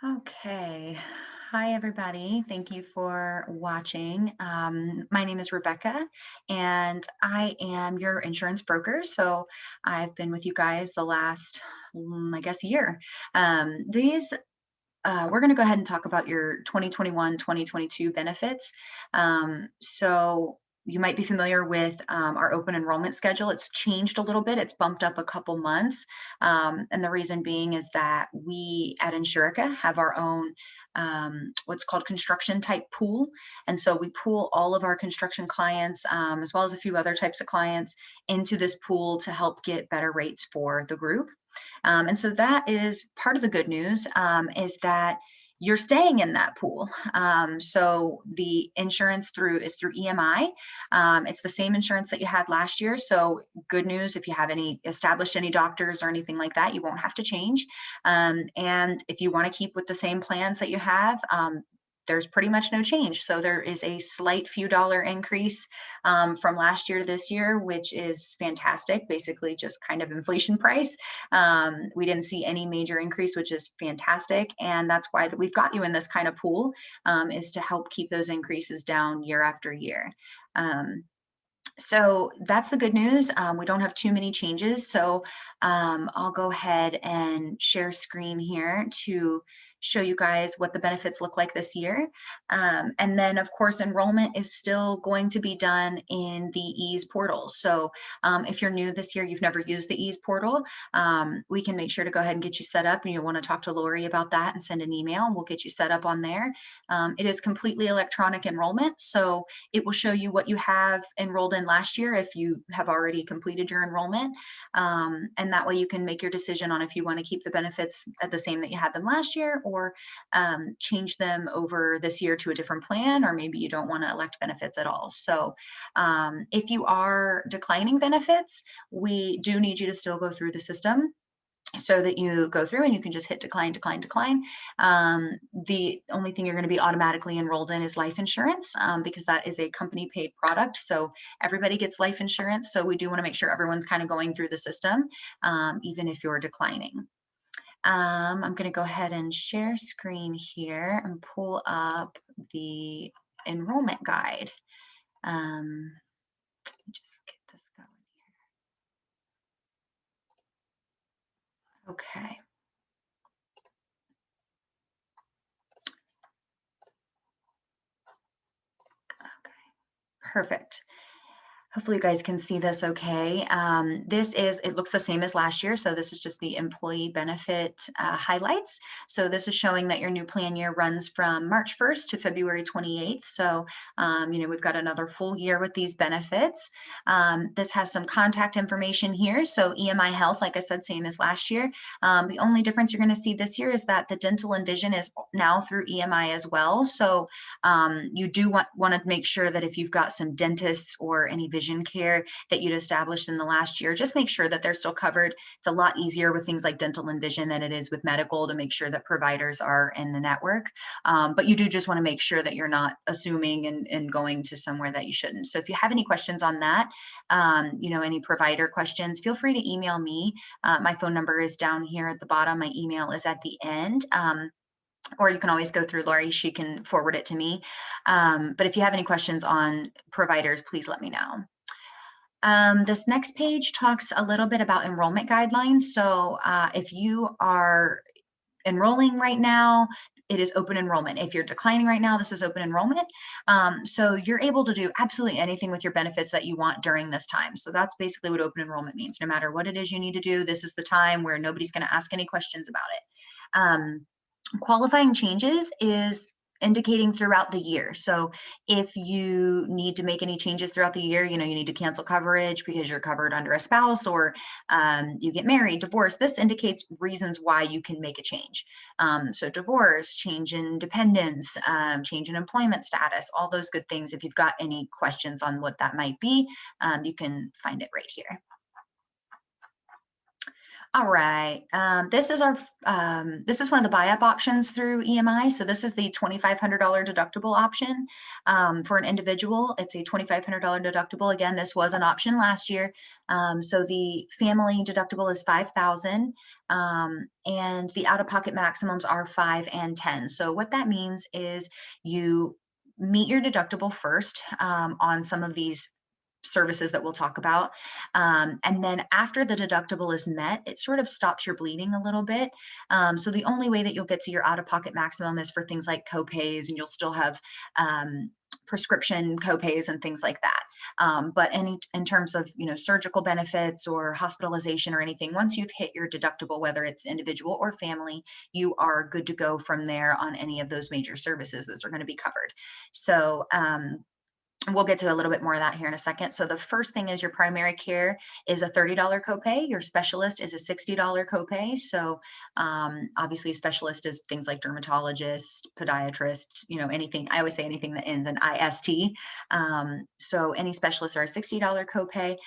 Okay. Hi, everybody. Thank you for watching. My name is Rebecca, and I am your insurance broker. So I've been with you guys the last, I guess, year. We're going to go ahead and talk about your 2021, 2022 benefits. So you might be familiar with our open enrollment schedule. It's changed a little bit. It's bumped up a couple months. And the reason being is that we at Insurica have our own what's called construction type pool. And so we pool all of our construction clients, as well as a few other types of clients, into this pool to help get better rates for the group. And so that is part of the good news, is that you're staying in that pool. So the insurance through EMI. It's the same insurance that you had last year. So good news, if you have any established any doctors or anything like that, you won't have to change. And if you want to keep with the same plans that you have, there's pretty much no change. So there is a slight few dollar increase from last year to this year, which is fantastic. Basically, just kind of inflation price. We didn't see any major increase, which is fantastic. And that's why that we've got you in this kind of pool, is to help keep those increases down year after year. So that's the good news. We don't have too many changes. So I'll go ahead and share screen here to show you guys what the benefits look like this year. And then, of course, enrollment is still going to be done in the ease portal. So if you're new this year, you've never used the ease portal, we can make sure to go ahead and get you set up, and you'll want to talk to Lori about that and send an email, and we'll get you set up on there. It is completely electronic enrollment. So it will show you what you have enrolled in last year if you have already completed your enrollment. And that way you can make your decision on if you want to keep the benefits at the same that you had them last year, or change them over this year to a different plan, or maybe you don't want to elect benefits at all. So if you are declining benefits, we do need you to still go through the system, so that you go through and you can just hit decline, decline, decline. The only thing you're going to be automatically enrolled in is life insurance, because that is a company paid product. So everybody gets life insurance. So we do want to make sure everyone's kind of going through the system, even if you're declining. I'm going to go ahead and share screen here and pull up the enrollment guide. Let me just get this going here. Okay. Okay. Perfect. Hopefully you guys can see this okay. It looks the same as last year. So this is just the employee benefit highlights. So this is showing that your new plan year runs from March 1st to February 28th. So, we've got another full year with these benefits. This has some contact information here. So EMI Health, like I said, same as last year. The only difference you're going to see this year is that the dental and vision is now through EMI as well. So you do want to make sure that if you've got some dentists or any vision care that you'd established in the last year, just make sure that they're still covered. It's a lot easier with things like dental and vision than it is with medical to make sure that providers are in the network. But you do just want to make sure that you're not assuming and going to somewhere that you shouldn't. So if you have any questions on that, any provider questions, feel free to email me. My phone number is down here at the bottom. My email is at the end. Or you can always go through Lori. She can forward it to me. But if you have any questions on providers, please let me know. This next page talks a little bit about enrollment guidelines. So if you are enrolling right now, it is open enrollment. If you're declining right now, this is open enrollment. So you're able to do absolutely anything with your benefits that you want during this time. So that's basically what open enrollment means. No matter what it is you need to do, this is the time where nobody's going to ask any questions about it. Qualifying changes is indicating throughout the year. So if you need to make any changes throughout the year, you need to cancel coverage because you're covered under a spouse, or you get married, divorced, this indicates reasons why you can make a change. So divorce, change in dependence, change in employment status, all those good things. If you've got any questions on what that might be, you can find it right here. All right. This is one of the buy up options through EMI. So this is the $2,500 deductible option for an individual. It's a $2,500 deductible. Again, this was an option last year. So the family deductible is 5,000, and the out of pocket maximums are 5 and 10. So what that means is you meet your deductible first on some of these services that we'll talk about. And then after the deductible is met, it sort of stops your bleeding a little bit. So the only way that you'll get to your out of pocket maximum is for things like copays, and you'll still have prescription copays and things like that. But any in terms of surgical benefits or hospitalization or anything, once you've hit your deductible, whether it's individual or family, you are good to go from there on any of those major services that are going to be covered. So we'll get to a little bit more of that here in a second. So the first thing is your primary care is a $30 copay. Your specialist is a $60 copay. So obviously a specialist is things like dermatologist, podiatrist, anything. I always say anything that ends in IST. So any specialists are a $60 copay.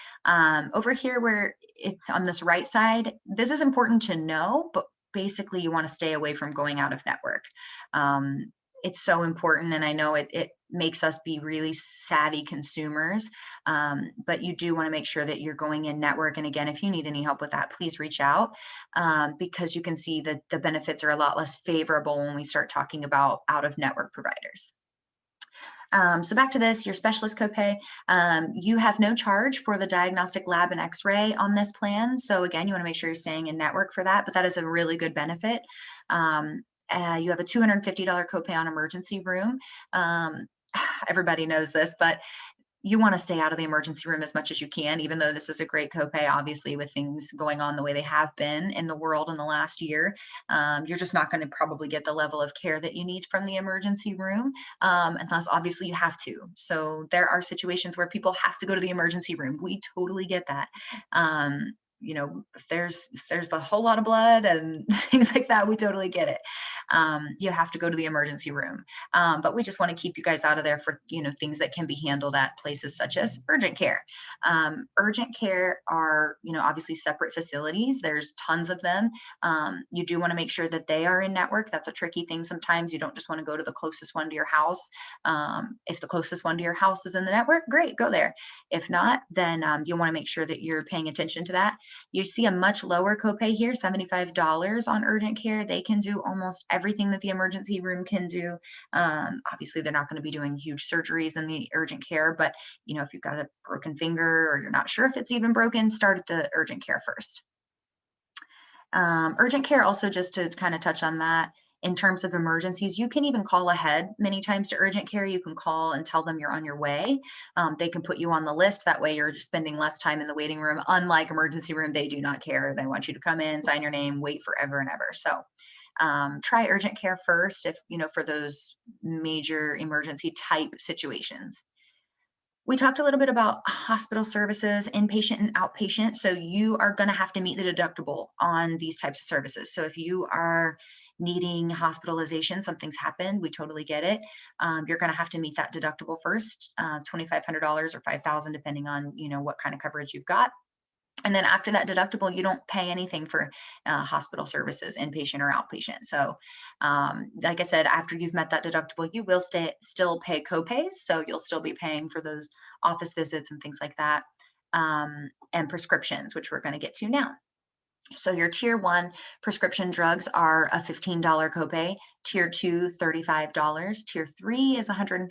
Over here where it's on this right side, this is important to know, but basically you want to stay away from going out of network. It's so important, and I know it makes us be really savvy consumers, but you do want to make sure that you're going in network. And again, if you need any help with that, please reach out, because you can see that the benefits are a lot less favorable when we start talking about out of network providers. So back to this, your specialist copay, you have no charge for the diagnostic lab and x-ray on this plan. So again, you want to make sure you're staying in network for that, but that is a really good benefit. You have a $250 copay on emergency room. Everybody knows this, but you want to stay out of the emergency room as much as you can, even though this is a great copay. Obviously, with things going on the way they have been in the world in the last year, you're just not going to probably get the level of care that you need from the emergency room, unless obviously you have to. So there are situations where people have to go to the emergency room. We totally get that. If there's a whole lot of blood and things like that, we totally get it. You have to go to the emergency room, but we just want to keep you guys out of there for things that can be handled at places such as urgent care. Urgent care are obviously separate facilities. There's tons of them. You do want to make sure that they are in network. That's a tricky thing. Sometimes you don't just want to go to the closest one to your house. If the closest one to your house is in the network, great, go there. If not, then you want to make sure that you're paying attention to that. You see a much lower copay here, $75 on urgent care. They can do almost everything that the emergency room can do. Obviously, they're not going to be doing huge surgeries in the urgent care, but if you've got a broken finger or you're not sure if it's even broken, start at the urgent care first. Urgent care also, just to kind of touch on that, in terms of emergencies, you can even call ahead many times to urgent care. You can call and tell them you're on your way. They can put you on the list. That way you're just spending less time in the waiting room. Unlike emergency room, they do not care. They want you to come in, sign your name, wait forever and ever. So try urgent care first if, for those major emergency type situations. We talked a little bit about hospital services, inpatient and outpatient. So you are going to have to meet the deductible on these types of services. So if you are needing hospitalization, something's happened, we totally get it. You're going to have to meet that deductible first, $2,500 or 5,000, depending on what kind of coverage you've got. And then after that deductible, you don't pay anything for hospital services, inpatient or outpatient. So, like I said, after you've met that deductible, you will still pay copays. So you'll still be paying for those office visits and things like that, and prescriptions, which we're going to get to now. So your tier one prescription drugs are a $15 copay, tier two, $35, tier three is $150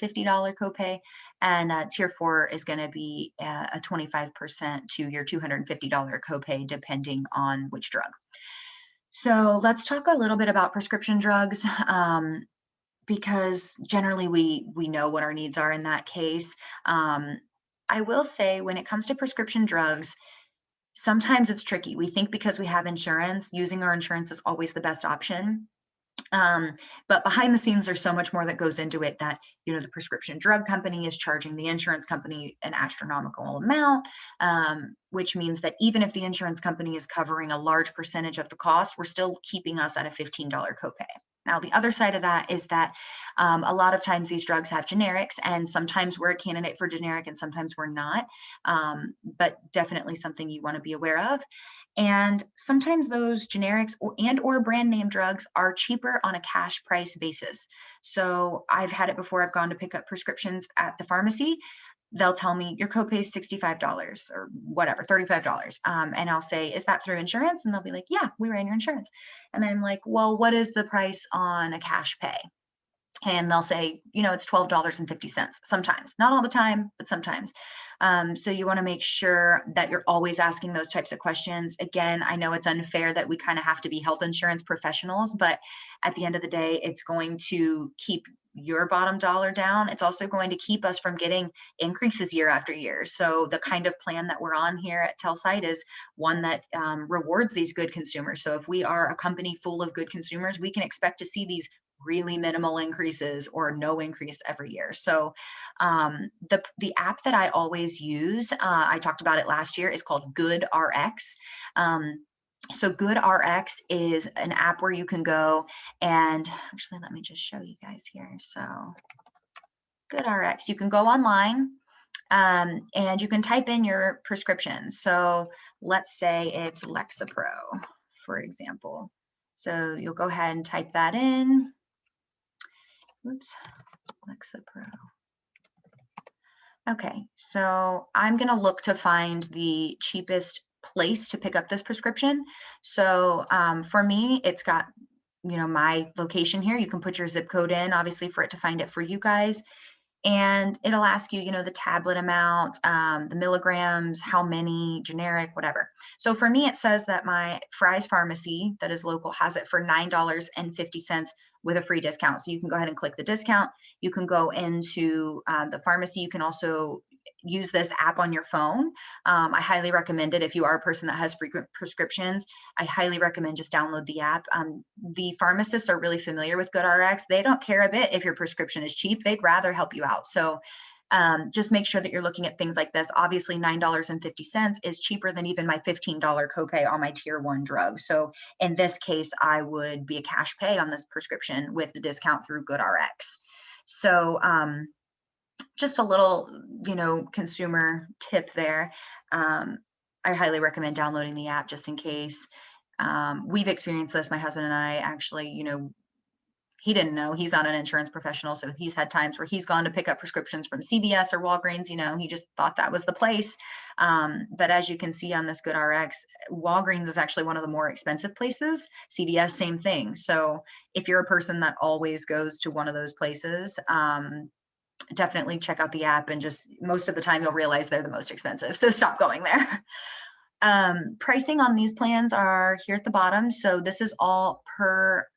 copay, and tier four is going to be a 25% to your $250 copay, depending on which drug. So let's talk a little bit about prescription drugs. Because generally we know what our needs are in that case. I will say when it comes to prescription drugs, sometimes it's tricky. We think because we have insurance, using our insurance is always the best option. But behind the scenes, there's so much more that goes into it that, the prescription drug company is charging the insurance company an astronomical amount, which means that even if the insurance company is covering a large percentage of the cost, we're still keeping us at a $15 copay. Now, the other side of that is that a lot of times these drugs have generics, and sometimes we're a candidate for generic and sometimes we're not, but definitely something you want to be aware of. And sometimes those generics or brand name drugs are cheaper on a cash price basis. So I've had it before. I've gone to pick up prescriptions at the pharmacy. They'll tell me your copay is $65 or whatever, $35. And I'll say, is that through insurance? And they'll be like, yeah, we ran your insurance. And I'm like, well, what is the price on a cash pay? And they'll say, it's $12.50 sometimes, not all the time, but sometimes. So you want to make sure that you're always asking those types of questions. Again, I know it's unfair that we kind of have to be health insurance professionals, but at the end of the day, it's going to keep your bottom dollar down. It's also going to keep us from getting increases year after year. So the kind of plan that we're on here at Telcyte is one that rewards these good consumers. So if we are a company full of good consumers, we can expect to see these really minimal increases or no increase every year. So the app that I always use, I talked about it last year, is called Good RX. So Good RX is an app where you can go and actually let me just show you guys here. So Good RX, you can go online and you can type in your prescription. So let's say it's Lexapro, for example. So you'll go ahead and type that in. Oops, Lexapro. Okay, so I'm going to look to find the cheapest place to pick up this prescription. So for me, it's got, my location here. You can put your zip code in, obviously, for it to find it for you guys. And it'll ask you, the tablet amount, the milligrams, how many, generic, whatever. So for me, it says that my Fry's pharmacy that is local has it for $9.50 with a free discount. So you can go ahead and click the discount. You can go into the pharmacy. You can also use this app on your phone. I highly recommend it if you are a person that has frequent prescriptions. I highly recommend just download the app. The pharmacists are really familiar with GoodRx. They don't care a bit if your prescription is cheap. They'd rather help you out. So just make sure that you're looking at things like this. Obviously, $9.50 is cheaper than even my $15 copay on my tier 1 drug. So in this case, I would be a cash pay on this prescription with the discount through GoodRx. So just a little, consumer tip there. I highly recommend downloading the app just in case. We've experienced this. My husband and I actually, he didn't know, he's not an insurance professional. So he's had times where he's gone to pick up prescriptions from CVS or Walgreens, he just thought that was the place. But as you can see on this Good RX, Walgreens is actually one of the more expensive places. CVS, same thing. So if you're a person that always goes to one of those places, definitely check out the app, and just most of the time you'll realize they're the most expensive. So stop going there. Pricing on these plans are here at the bottom. So this is all per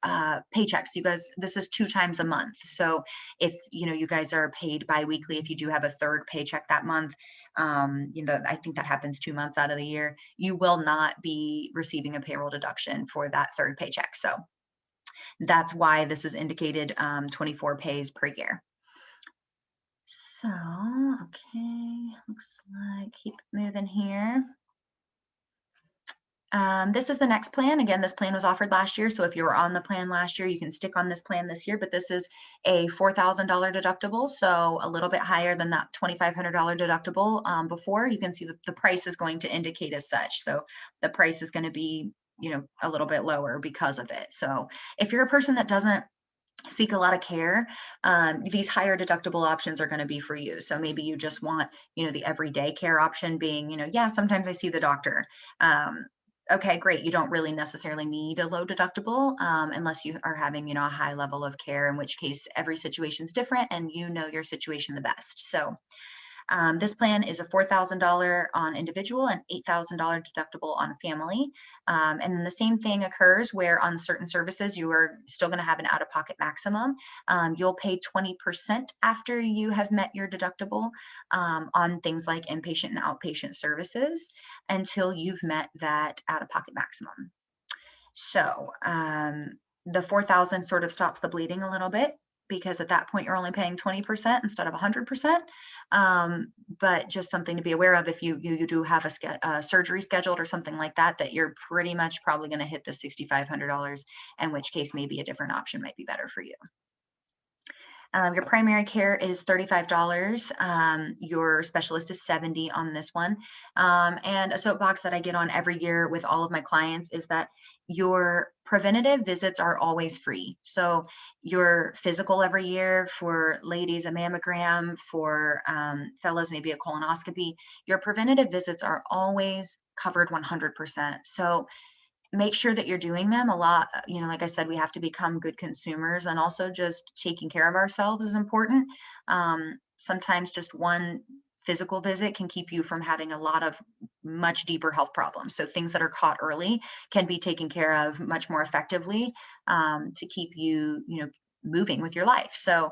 paycheck. So you guys, this is 2 times a month. So if you guys are paid biweekly, if you do have a third paycheck that month, I think that happens 2 months out of the year, you will not be receiving a payroll deduction for that third paycheck. So that's why this is indicated 24 pays per year. So, okay, looks like keep moving here. This is the next plan. Again, this plan was offered last year. So if you were on the plan last year, you can stick on this plan this year, but this is a $4,000 deductible. So a little bit higher than that $2,500 deductible before. You can see the price is going to indicate as such. So the price is going to be, a little bit lower because of it. So if you're a person that doesn't seek a lot of care, these higher deductible options are going to be for you. So maybe you just want, the everyday care option being, yeah, sometimes I see the doctor. Okay, great. You don't really necessarily need a low deductible unless you are having, a high level of care, in which case every situation is different and you know your situation the best. So this plan is a $4,000 on individual and $8,000 deductible on family. And then the same thing occurs where on certain services, you are still going to have an out-of-pocket maximum. You'll pay 20% after you have met your deductible on things like inpatient and outpatient services until you've met that out-of-pocket maximum. So the 4,000 sort of stops the bleeding a little bit. because at that point you're only paying 20% instead of 100%. But just something to be aware of if you do have a surgery scheduled or something like that, that you're pretty much probably going to hit the $6,500, in which case maybe a different option might be better for you. Your primary care is $35. Your specialist is 70 on this one. And a soapbox that I get on every year with all of my clients is that your preventative visits are always free. So your physical every year, for ladies, a mammogram, for fellas, maybe a colonoscopy, your preventative visits are always covered 100%. So make sure that you're doing them a lot. Like I said, we have to become good consumers, and also just taking care of ourselves is important. Sometimes just one physical visit can keep you from having a lot of much deeper health problems. So things that are caught early can be taken care of much more effectively, to keep you, moving with your life. So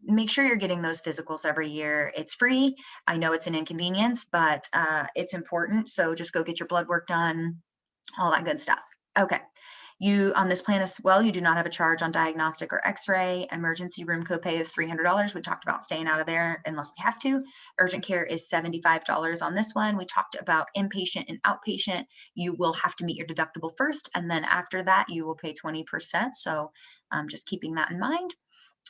make sure you're getting those physicals every year. It's free. I know it's an inconvenience, but it's important. So just go get your blood work done, all that good stuff. Okay. You, on this plan as well, you do not have a charge on diagnostic or x-ray. Emergency room copay is $300. We talked about staying out of there unless we have to. Urgent care is $75 on this one. We talked about inpatient and outpatient. You will have to meet your deductible first, and then after that you will pay 20%. So just keeping that in mind.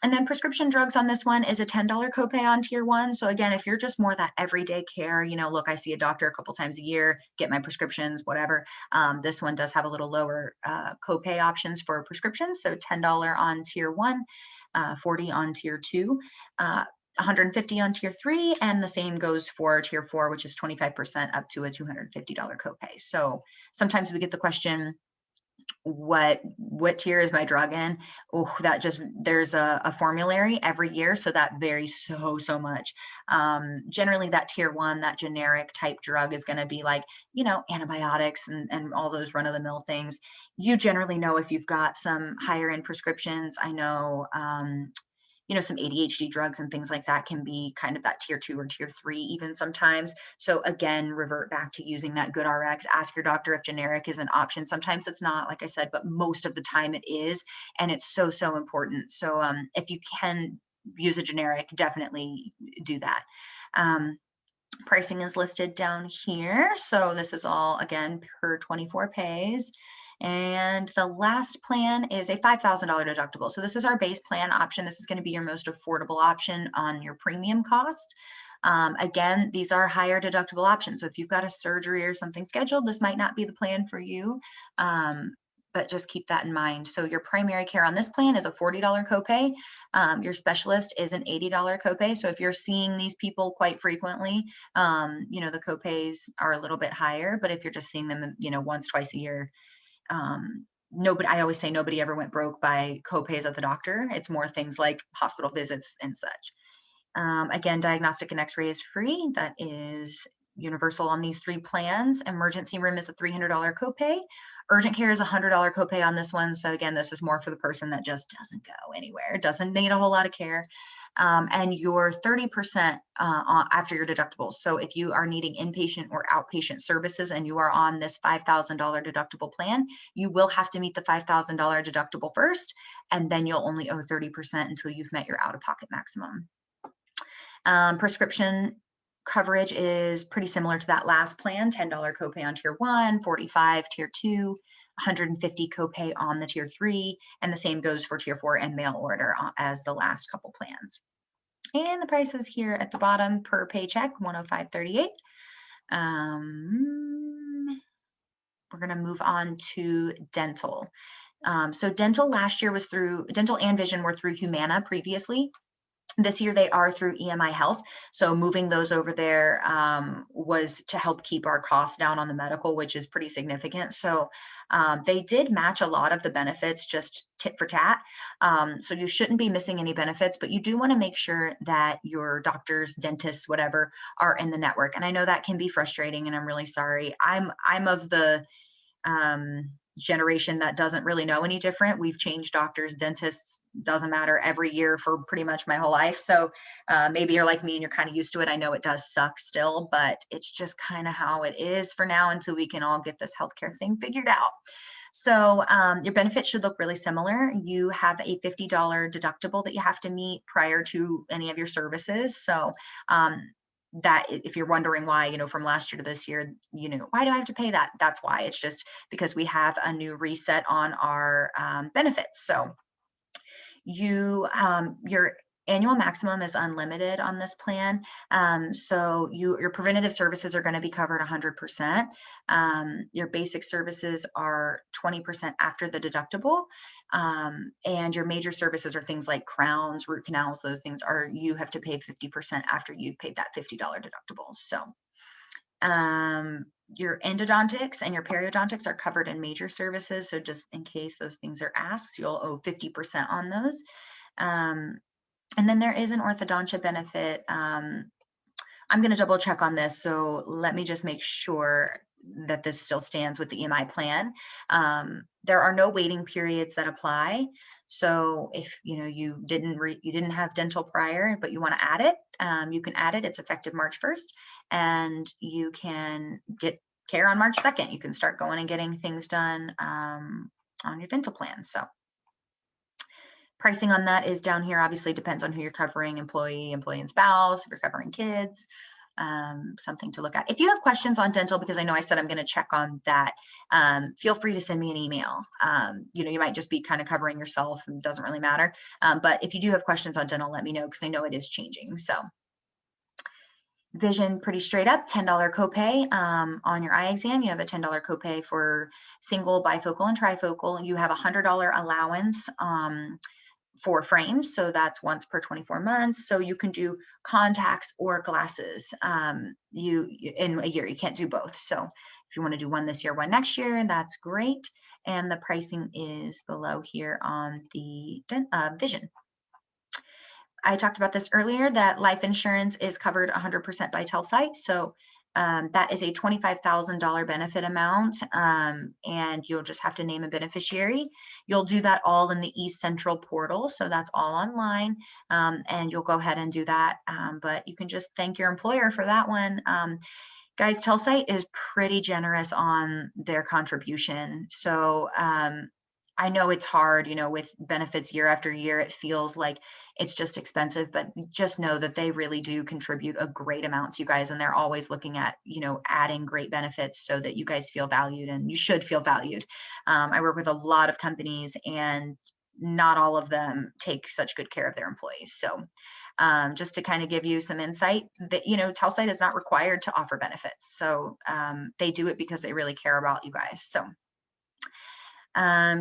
And then prescription drugs on this one is a $10 copay on tier one. So again, if you're just more that everyday care, look, I see a doctor a couple times a year, get my prescriptions, whatever. This one does have a little lower copay options for prescriptions. So $10 on tier one, 40 on tier two, 150 on tier three, and the same goes for tier four, which is 25% up to a $250 copay. So sometimes we get the question, what tier is my drug in? Oh, there's a formulary every year, so that varies so much. Generally that tier one, that generic type drug, is going to be like, antibiotics and all those run-of-the-mill things. You generally know if you've got some higher end prescriptions. I know some ADHD drugs and things like that can be kind of that tier two or tier three even sometimes. So again, revert back to using that good RX. Ask your doctor if generic is an option. Sometimes it's not, like I said, but most of the time it is. And it's so important. So if you can use a generic, definitely do that. Pricing is listed down here. So this is all, again, per 24 pays. And the last plan is a $5,000 deductible. So this is our base plan option. This is going to be your most affordable option on your premium cost. Again, these are higher deductible options. So if you've got a surgery or something scheduled, this might not be the plan for you. But just keep that in mind. So your primary care on this plan is a $40 copay. Your specialist is an $80 copay. So if you're seeing these people quite frequently, the copays are a little bit higher. But if you're just seeing them, once, twice a year, I always say nobody ever went broke by copays at the doctor. It's more things like hospital visits and such. Again, diagnostic and x-ray is free. That is universal on these three plans. Emergency room is a $300 copay. Urgent care is a $100 copay on this one. So again, this is more for the person that just doesn't go anywhere, doesn't need a whole lot of care. And your 30% after your deductibles. So if you are needing inpatient or outpatient services and you are on this $5,000 deductible plan, you will have to meet the $5,000 deductible first, and then you'll only owe 30% until you've met your out-of-pocket maximum. Prescription coverage is pretty similar to that last plan. $10 copay on tier one, 45 tier two, 150 copay on the tier three, and the same goes for tier four and mail order as the last couple plans. And the prices here at the bottom per paycheck, $105.38. We're going to move on to dental. So dental last year was through, dental and vision were through Humana previously. This year they are through EMI Health. So moving those over there was to help keep our costs down on the medical, which is pretty significant. So they did match a lot of the benefits, just tit for tat. So you shouldn't be missing any benefits, but you do want to make sure that your doctors, dentists, whatever, are in the network. And I know that can be frustrating, and I'm really sorry. I'm of the generation that doesn't really know any different. We've changed doctors, dentists, doesn't matter, every year for pretty much my whole life. So maybe you're like me and you're kind of used to it. I know it does suck still, but it's just kind of how it is for now until we can all get this healthcare thing figured out. So your benefits should look really similar. You have a $50 deductible that you have to meet prior to any of your services. So that if you're wondering why, from last year to this year, why do I have to pay that? That's why. It's just because we have a new reset on our benefits. So your annual maximum is unlimited on this plan. So your preventative services are going to be covered 100%. Your basic services are 20% after the deductible. And your major services are things like crowns, root canals, those things you have to pay 50% after you've paid that $50 deductible. So your endodontics and your periodontics are covered in major services. So just in case those things are asked, you'll owe 50% on those. And then there is an orthodontia benefit. I'm going to double check on this. So let me just make sure that this still stands with the EMI plan. There are no waiting periods that apply. So if you didn't have dental prior, but you want to add it, you can add it. It's effective March 1st, and you can get care on March 2nd. You can start going and getting things done on your dental plan. So pricing on that is down here. Obviously depends on who you're covering, employee and spouse, if you're covering kids, something to look at. If you have questions on dental, because I know I said I'm going to check on that, feel free to send me an email. You might just be kind of covering yourself and it doesn't really matter. But if you do have questions on dental, let me know, because I know it is changing. So vision, pretty straight up, $10 copay on your eye exam. You have a $10 copay for single, bifocal, and trifocal. You have a $100 allowance for frames. So that's once per 24 months. So you can do contacts or glasses you in a year. You can't do both. So if you want to do one this year, one next year, that's great. And the pricing is below here on the vision. I talked about this earlier, that life insurance is covered 100% by Telcyte. So that is a $25,000 benefit amount, and you'll just have to name a beneficiary. You'll do that all in the East Central portal, so that's all online, and you'll go ahead and do that, but you can just thank your employer for that one. Guys, Telcyte is pretty generous on their contribution. So I know it's hard, with benefits year after year, it feels like it's just expensive, but just know that they really do contribute a great amount to you guys. And they're always looking at, adding great benefits so that you guys feel valued, and you should feel valued. I work with a lot of companies, and not all of them take such good care of their employees. So just to kind of give you some insight that, Telcyte is not required to offer benefits. So they do it because they really care about you guys. So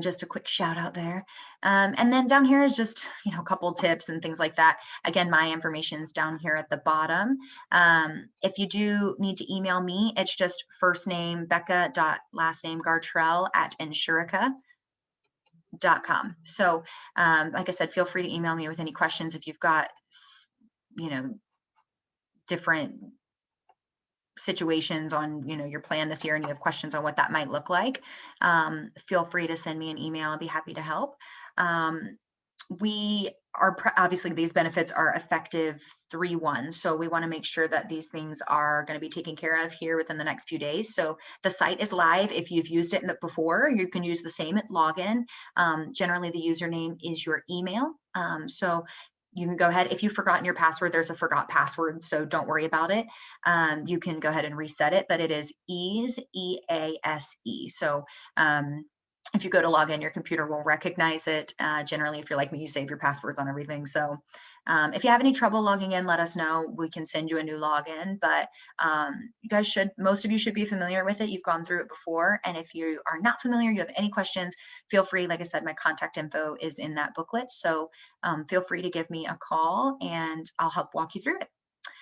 just a quick shout out there. And then down here is just, a couple tips and things like that. Again, my information is down here at the bottom. If you do need to email me, it's just first name Becca last name Gartrell @insurica.com. So like I said, feel free to email me with any questions if you've got, different situations on your plan this year and you have questions on what that might look like. Feel free to send me an email. I'll be happy to help. We are obviously, these benefits are effective 3/1, so we want to make sure that these things are going to be taken care of here within the next few days. So the site is live. If you've used it before, you can use the same login. Generally the username is your email, so you can go ahead. If you've forgotten your password, there's a forgot password, so don't worry about it. You can go ahead and reset it, but it is EASE, EASE. So if you go to log in, your computer will recognize it. Generally, if you're like me, you save your passwords on everything. So if you have any trouble logging in, let us know. We can send you a new login, but most of you should be familiar with it. You've gone through it before. And if you are not familiar, you have any questions, feel free. Like I said, my contact info is in that booklet. So feel free to give me a call and I'll help walk you through it.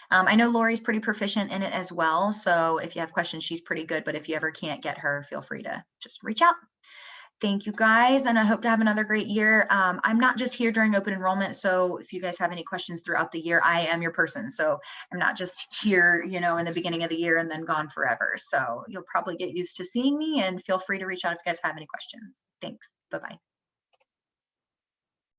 I know Lori's pretty proficient in it as well. So if you have questions, she's pretty good. But if you ever can't get her, feel free to just reach out. Thank you guys, and I hope to have another great year. I'm not just here during open enrollment, so if you guys have any questions throughout the year, I am your person. So I'm not just here, in the beginning of the year and then gone forever. So you'll probably get used to seeing me, and feel free to reach out if you guys have any questions. Thanks. Bye-bye.